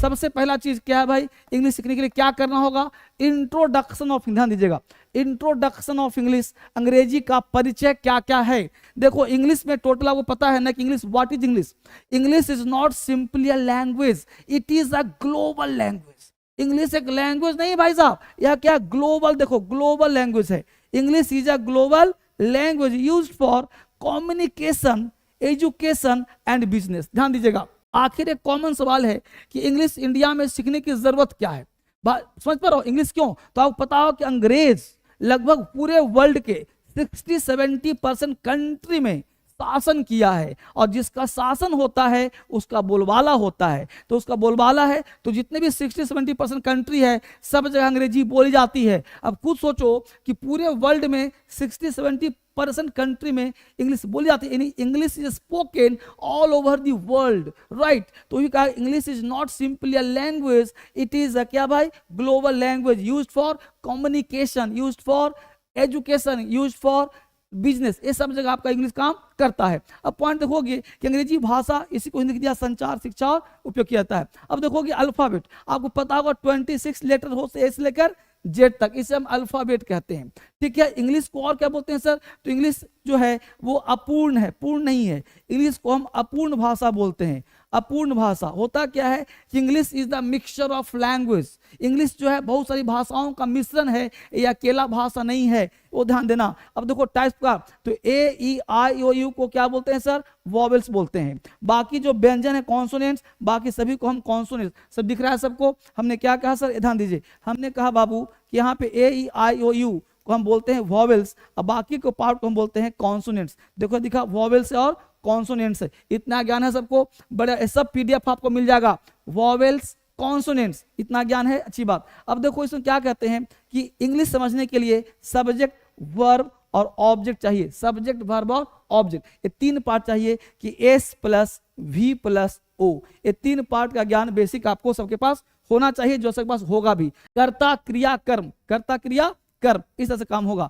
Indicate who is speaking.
Speaker 1: सबसे पहला चीज क्या है भाई, इंग्लिश सीखने के लिए क्या करना होगा, इंट्रोडक्शन ऑफ, ध्यान दीजिएगा, इंट्रोडक्शन ऑफ इंग्लिश, अंग्रेजी का परिचय क्या क्या है। देखो इंग्लिश में टोटल आपको पता है ना कि English, what is English, English is not simply a language, it is a global language. English एक लैंग्वेज नहीं भाई साहब, यह क्या ग्लोबल, देखो ग्लोबल लैंग्वेज है। English is a global language used for communication, education and business. ध्यान दीजिएगा, आखिर एक कॉमन सवाल है कि इंग्लिश इंडिया में सीखने की जरूरत क्या है, समझ पा रहे हो इंग्लिश क्यों, तो आपको पता हो कि अंग्रेज लगभग पूरे वर्ल्ड के 60-70% कंट्री में शासन किया है, और जिसका शासन होता है उसका बोलबाला होता है, तो उसका बोलबाला है, तो जितने भी 60-70% कंट्री है सब जगह अंग्रेजी बोली जाती है। अब खुद सोचो कि पूरे वर्ल्ड में 60-70% कंट्री में इंग्लिश बोली जाती है, यानी English is spoken all over the world, right. तो ये कहा English is not simply a language, it is a क्या भाई, global language used for communication, used for education, used for business, ये सब जगह आपका इंग्लिश काम करता है। अब पॉइंट देखोगे कि अंग्रेजी भाषा, इसी को हिंदी दिया संचार, शिक्षा और उपयोग किया जाता है। अब देखोगे अल्फाबेट, आपको पता होगा 26 लेटर हो से ए से लेकर जेड तक, इसे हम अल्फाबेट कहते हैं, ठीक है। इंग्लिश को और क्या बोलते हैं सर, तो इंग्लिश जो है वो अपूर्ण है, पूर्ण नहीं है, इंग्लिश को हम अपूर्ण भाषा बोलते हैं। अपूर्ण भाषा होता क्या है कि English is the mixture of language, English जो है बहुत सारी भाषाओं का मिश्रण है, ये अकेला भाषा नहीं है, वो ध्यान देना। अब देखो टाइप का, तो ए ई आई ओ यू को क्या बोलते हैं सर, वॉवेल्स बोलते हैं। बाकी जो व्यंजन है कॉन्सोनेंट्स, बाकी सभी को हम कॉन्सोनेंट्स, सब दिख रहा है सबको, हमने क्या कहा सर, ध्यान दीजिए, हमने कहा बाबू कि यहाँ पे ए ई आई ओ यू को हम बोलते हैं वॉवेल्स, और बाकी को पार्ट को हम बोलते हैं कॉन्सोनेंट्स। देखो दिखा, वॉवेल्स और कॉन्सोनेंट्स है, इतना ज्ञान है सबको, बड़ा सब पीडीएफ आपको मिल जाएगा, वॉवेल्स कॉन्सोनेंट्स, इतना ज्ञान है, अच्छी बात। अब देखो इसमें क्या कहते हैं कि इंग्लिश समझने के लिए सब्जेक्ट, वर्ब और ऑब्जेक्ट चाहिए, सब्जेक्ट, वर्ब और ऑब्जेक्ट, ये तीन पार्ट चाहिए कि S plus V plus O, ये तीन पार्ट का ज्ञान बेसिक आपको सबके पास होना चाहिए, जो सबके पास होगा भी। कर्ता क्रिया कर्म, कर्ता क्रिया कर्म, इस तरह से काम होगा।